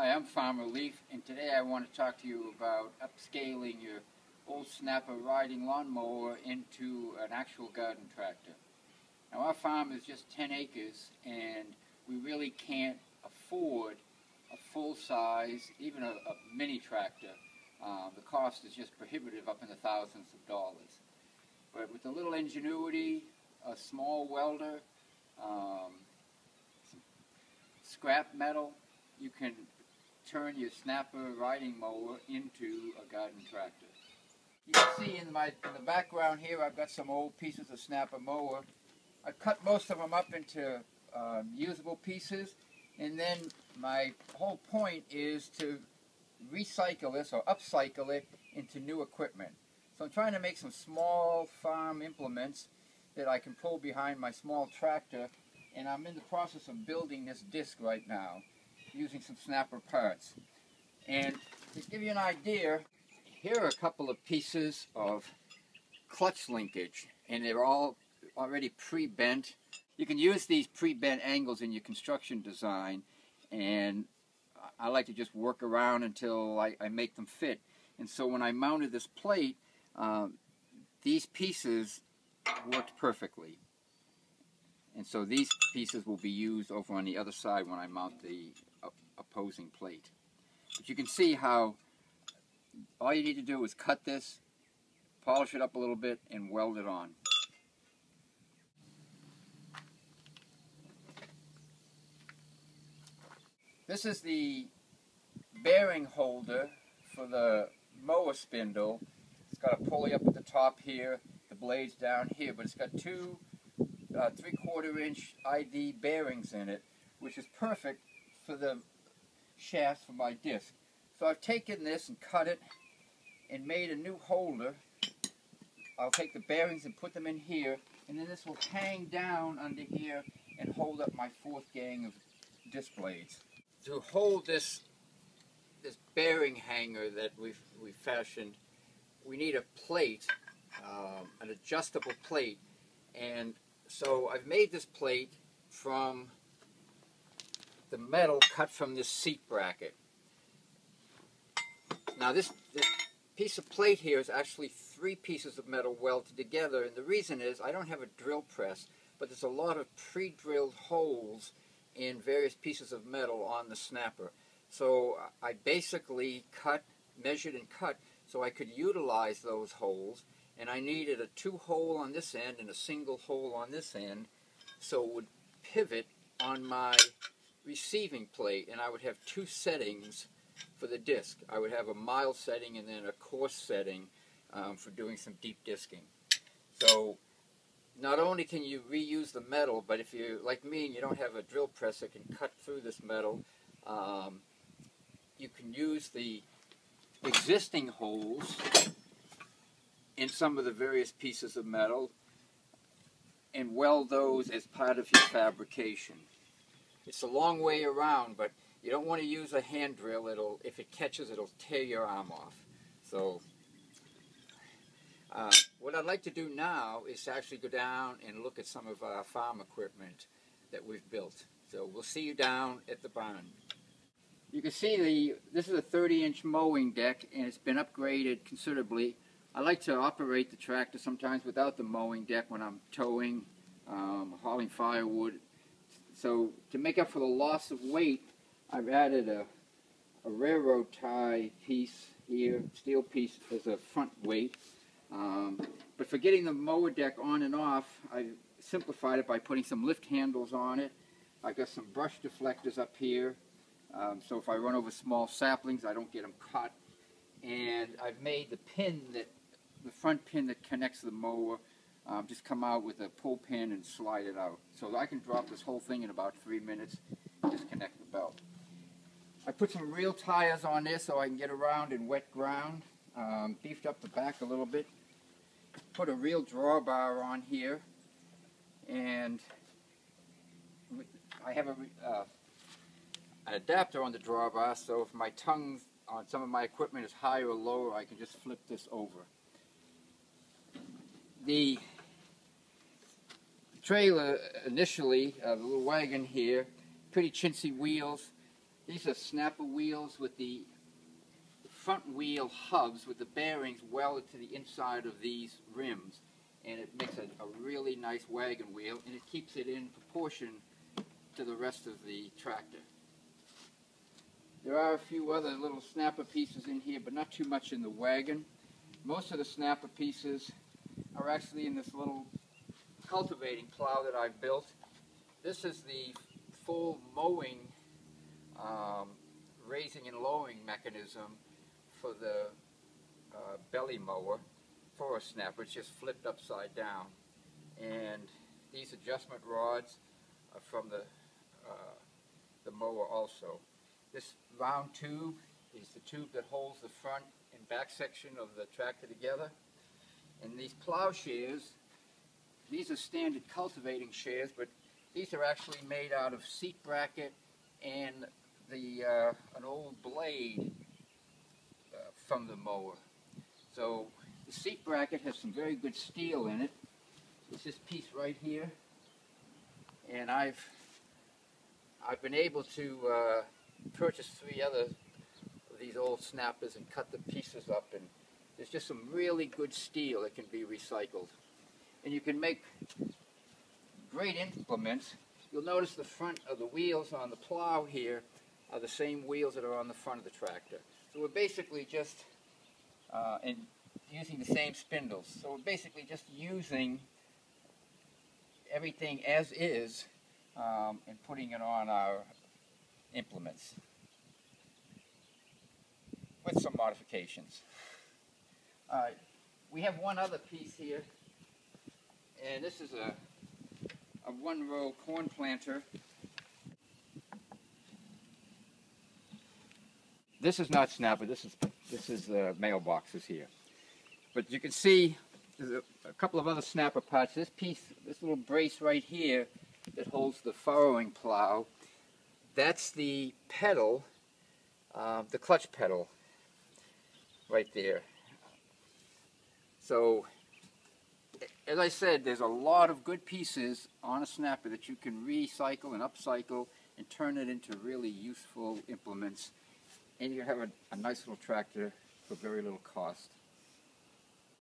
Hi, I'm Farmer Leaf, and today I want to talk to you about upscaling your old snapper riding lawnmower into an actual garden tractor. Now, our farm is just 10 acres, and we really can't afford a full-size, even a mini tractor. The cost is just prohibitive, up in the thousands of dollars. But with a little ingenuity, a small welder, some scrap metal, you can turn your snapper riding mower into a garden tractor. You can see in the background here I've got some old pieces of snapper mower. I cut most of them up into usable pieces, and then my whole point is to recycle this or upcycle it into new equipment. So I'm trying to make some small farm implements that I can pull behind my small tractor, and I'm in the process of building this disc right now using some snapper parts. And to give you an idea, here are a couple of pieces of clutch linkage, and they're all already pre-bent. You can use these pre-bent angles in your construction design, and I like to just work around until I make them fit. And so when I mounted this plate, these pieces worked perfectly. And so these pieces will be used over on the other side when I mount the opposing plate. But you can see how all you need to do is cut this, polish it up a little bit, and weld it on. This is the bearing holder for the mower spindle. It's got a pulley up at the top here, the blades down here, but it's got two 3/4 inch ID bearings in it, which is perfect for the shafts for my disc. So I've taken this and cut it and made a new holder. I'll take the bearings and put them in here, and then this will hang down under here and hold up my fourth gang of disc blades. To hold this bearing hanger that we've fashioned, we need a plate, an adjustable plate, and so I've made this plate from the metal cut from this seat bracket. Now this piece of plate here is actually 3 pieces of metal welded together, and the reason is I don't have a drill press, but there's a lot of pre-drilled holes in various pieces of metal on the snapper. So I basically measured and cut so I could utilize those holes, and I needed a 2-hole on this end and a single hole on this end so it would pivot on my receiving plate, and I would have 2 settings for the disc. I would have a mild setting and then a coarse setting for doing some deep disking. So not only can you reuse the metal, but if you're like me and you don't have a drill press that can cut through this metal, you can use the existing holes in some of the various pieces of metal and weld those as part of your fabrication. It's a long way around, but you don't want to use a hand drill. If it catches, it'll tear your arm off. So what I'd like to do now is to actually go down and look at some of our farm equipment that we've built. So we'll see you down at the barn. You can see this is a 30-inch mowing deck, and it's been upgraded considerably. I like to operate the tractor sometimes without the mowing deck when I'm towing, hauling firewood. So to make up for the loss of weight, I've added a railroad tie piece here, steel piece as a front weight. But for getting the mower deck on and off, I simplified it by putting some lift handles on it. I've got some brush deflectors up here, so if I run over small saplings, I don't get them caught. And I've made the front pin that connects the mower, just come out with a pull pin and slide it out. So I can drop this whole thing in about 3 minutes and disconnect the belt. I put some real tires on this so I can get around in wet ground. Beefed up the back a little bit. Put a real drawbar on here, and I have an adapter on the drawbar, so if my tongue on some of my equipment is higher or lower, I can just flip this over. The trailer initially, the little wagon here, pretty chintzy wheels. These are snapper wheels with the front wheel hubs with the bearings welded to the inside of these rims, and it makes a really nice wagon wheel, and it keeps it in proportion to the rest of the tractor. There are a few other little snapper pieces in here, but not too much in the wagon. Most of the snapper pieces are actually in this little cultivating plow that I built. This is the full mowing, raising and lowering mechanism for the belly mower for a snapper. It's just flipped upside down. And these adjustment rods are from the mower also. This round tube is the tube that holds the front and back section of the tractor together. And these plowshares, these are standard cultivating shares, but these are actually made out of seat bracket and an old blade from the mower. So the seat bracket has some very good steel in it. It's this piece right here, and I've been able to purchase 3 other of these old snappers and cut the pieces up, and there's just some really good steel that can be recycled. And you can make great implements. You'll notice the front of the wheels on the plow here are the same wheels that are on the front of the tractor. So we're basically just using the same spindles. So we're basically just using everything as is and putting it on our implements with some modifications. We have one other piece here, and this is a one-row corn planter. This is not snapper. This is mailboxes here. But you can see there's a couple of other snapper parts. This piece, this little brace right here that holds the furrowing plow, that's the pedal, the clutch pedal right there. So, as I said, there's a lot of good pieces on a snapper that you can recycle and upcycle and turn it into really useful implements. And you have a nice little tractor for very little cost.